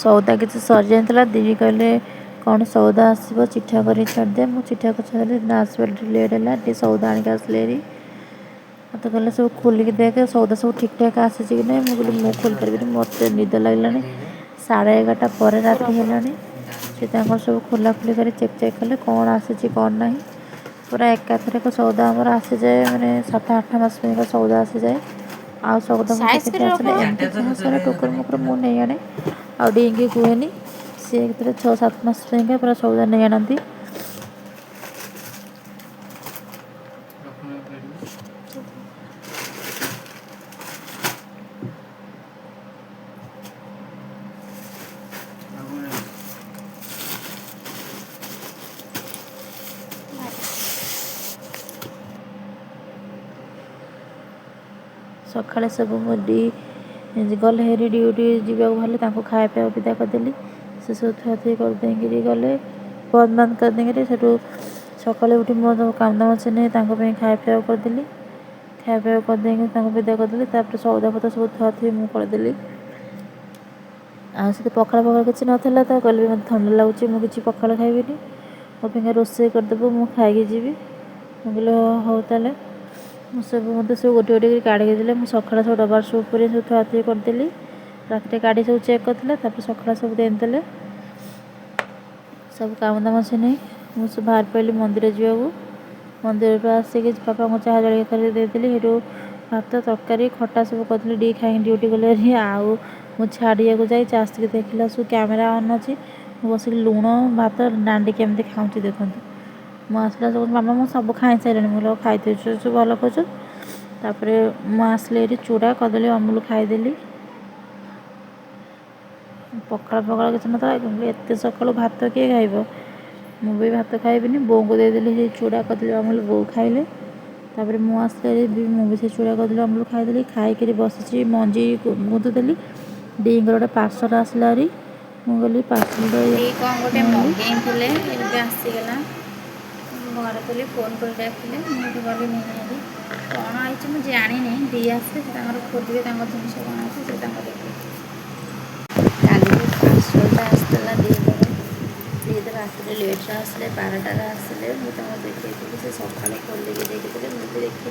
सौदा किसी सरी जाता दीदी कहले कौन सौदा आसो चिठा कर छाड़दे मुझे चिठा कर छाड़ी ना आसवा लेट है सौदा आनिक आसले मत कहले सब खोलिक देख सौदा सब ठीक ठाक आसी कि ना मुझे मुझे खोल पारि मत निद लगे 11:30 पर राति है सब खोला खोली कर चेक चेक कले कौन आसी कौन ना पूरा एकाथरक सौदा आमर आसी जाए मैंने 7-8 मास सौदा आसी जाए आ सौदा आसले सारा टोकर मुकर मुझे नहीं आने आ डिंगी कुहेनी सी 6-7 मास पूरा सौदा नहीं आनती सकाଳେ सब गले हेरी ड्यूटी जावाक भले खाया पीवा विदा करदेली से सब थुआ थुई करदे गले बंद बंद करदे से सकाଳେ उठी मो काम दाम से नहीं खाया पीवा करदेली खाया पीवा करदे विदा करदेली सौदा पत्र सब थुआ थुई मुझे करदेली आते पखाड़ पखाड़ किसी नाला तो कहले मत ठंडा लगुच मुझे पखाड़ खाइबी मो पे रोसे करदेबू मुझे खाई जी मुझे हौ ताले सब मत सब गोटे गोटे काढ़ी देते मुझे सकाल सब डबार सब पूरे सब थुआ थुई करदेली रात गाड़ी सब चेक करते सकाल सब देदेले सब काम दाम से नहीं मुझे बाहर पाइली मंदिर जावाक मंदिर आसिक पापा को चाह जलिया कर देदेली भात तरकारी खटा सब कर डी खाई ड्यूटी गले आउ मुझे छाड़िया जाए आसिक देखला सब कैमेरा ऑन अच्छी बसिक लुण भात डांडी केमती खाऊँ देखूँ मुझे आसला सब मामा मुझे सब खाई सारे मुझे खाई सब भल कर मुझे चूड़ा कदली अमूल खाईदेली पखाड़ पखाड़ किसी ना एत सका भात किए खाइब मुझे भात खाइबी बों को देदेली चूड़ा कदली अमूल बो खाइले मुझे मुझे से चूड़ा कदली अमूल खाईदेली खाई बसी मंजी गुंदुदेली डी गोटे पार्सल आसला मुझे पार्सल गोटे मगेले आसीगला घर कली फोन कर डाकिले मुझे गली नहीं कौन आई मुझे जानी दी आसे खोजे जिन कौन आसे देखे काली पार्सलटा आसला दी रात लेट्रे आसले 12टार आसले मुझे देखी से सका खोलिकी देखी मुझे देखी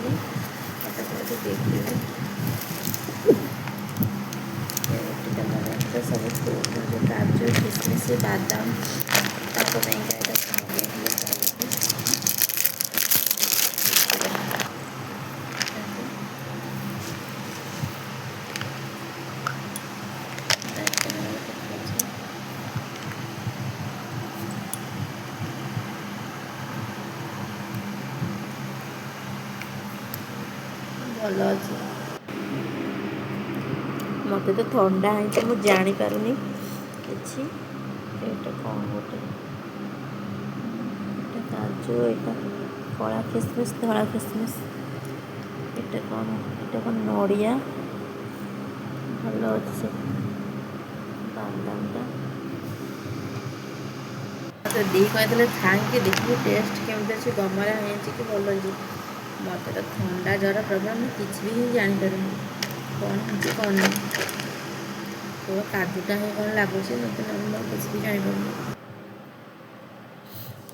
देखी सब काजू किशमिश बादाम भल अच्छे मत तो ठंडा है मुझे जापारूनी कि कौन गोटे काजू यहाँ कला किशमिश धला किशमिश ये कौन नड़िया भल अच्छे बादामटा तो दी कहते खाई देखिए टेस्ट केमती अच्छे गमरा है कि भल अच्छे मत तो ठंडा ज्वर प्रॉब्लम किसी भी जापारूनी कौन हो कौन नहीं तो काजूटा ही कौन लगुच मत किसी भी जापार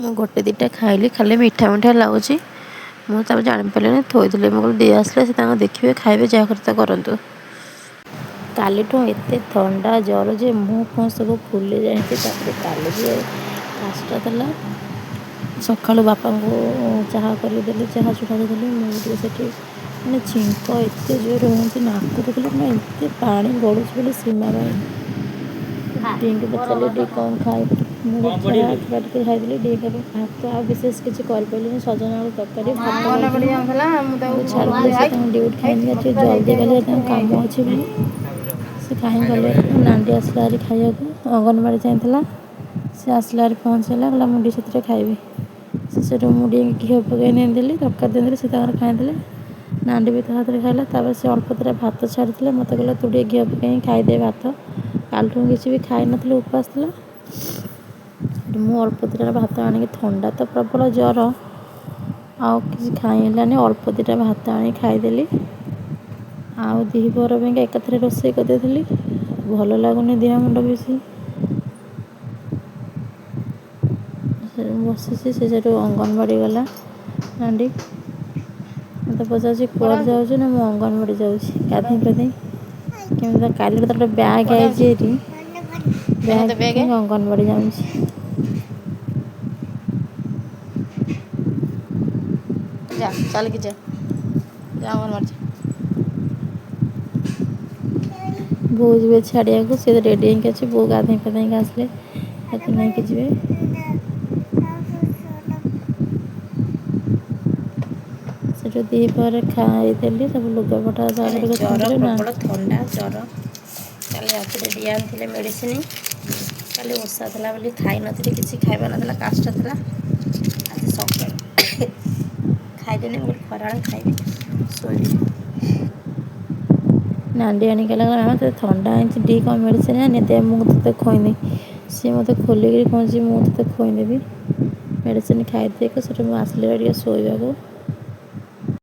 मु गोटे दुटा खाइली खाली मीठा मीठा लगुच मुझे जापारे थोड़ी मुझे दी आसला से देखिए खाइबे जहाँ करता करूँ काली एत ठंडा ज्वर जे मुँह फुह सब फुली जाए काली भी काशटा देला सका बापा को चाह करदेली चाह चूड़ा देदेली मुझे से मैंने छिंक एत जोर हो नाक देखिए मैं एत पा गड़ुच बोले सीमा डी को पचारे डी कौन खाए मुझे खाई डी खाए भात आ विशेष किसी कर सजना आलू तरकारी छाड़ी ड्यूटी खाई जल्दी गले कम अच्छे से कहीं गले नांडी आसला खाया अंगनवाड़ी जाता सी आसला पहुँचला कहला मुझे से खाइबी से मुझे घी पकई देदेली तरकारी देदेली से खाईदे नांडी भी हाथ में खाइला से अल्प तरह भात छाड़ी मत कहला तू घी पकई खाईदे भात काल किसी भी खाई नी उपास था मु अल्प दुटा भात आनिक ठंडा तो प्रबल ज्वर आउ किसी खाइलानी अल्प दुटा भात आनी खाईदेली आउ दीपहर एकाथरे रोषे करदेली भल लगुनि देह मुंड बेसी ବସିଛି। ସେ ସେଠୁ ଅଙ୍ଗନବାଡ଼ି ଗଲା ନାଣ୍ଡି। ମୋତେ ପଚାରୁଛି କୁଆଡ଼େ ଯାଉଛୁ? ନା ମୁଁ ଅଙ୍ଗନବାଡ଼ି ଯାଉଛି ଗାଧୋଇ ପାଧୋଇ। କେମିତି କାଲିର ତାର ଗୋଟେ ବ୍ୟାଗ୍ ଆଇଛି ଏଠି, ବ୍ୟାଗ୍ ପିନ୍ଧିକି ଅଙ୍ଗନବାଡ଼ି ଯାଉଛି। ଯା ଚାଲିକି ଯା ଅଙ୍ଗନବାଡ଼ି ଯା। ବୋଉ ଯିବେ ଛାଡ଼ିବାକୁ, ସେ ତ ରେଡ଼ି ହେଇକି ଅଛି। ବୋଉ ଗାଧୋଇ ପାଧୋଇକି ଆସିଲେ ତାକୁ ନେଇକି ଯିବେ। ସେଠୁ ଦ୍ୱିପହରେ ଖାଇଦେଲି ସବୁ ଲୁଗାପଟା ତାପରେ ଜ୍ୱର ପିନ୍ଧିଲେ ନା ପ୍ରବଳ ଥଣ୍ଡା ଜ୍ୱର। କାଲି ରାତିରେ ଦିଆ ଆଣିଥିଲେ ମେଡ଼ିସିନ। କାଲି ଓଷା ଥିଲା ବୋଲି ଖାଇନଥିଲି, କିଛି ଖାଇବା ନଥିଲା, କାଷ୍ଟ ଥିଲା। ଆଜି ସକାଳୁ ଖାଇଦେଲି। ମୁଁ ଖରାବେଳେ ଖାଇବି, ଶୋଇବି। ନାଣ୍ଡି ଆଣିକି କହିଲା ମାମା ତୋତେ ଥଣ୍ଡା ହେଇଛି ଡି କ'ଣ ମେଡ଼ିସିନ ଆଣିନି ଦେ ମୁଁ ତୋତେ ଖୋଇଦେବି। ସିଏ ମୋତେ ଖୋଲିକିରି କହୁଛି ମୁଁ ତୋତେ ଖୋଇଦେବି। ମେଡ଼ିସିନ ଖାଇଦେଇକି ସେଠୁ ମୁଁ ଆସିଲି ଟିକେ ଶୋଇବାକୁ।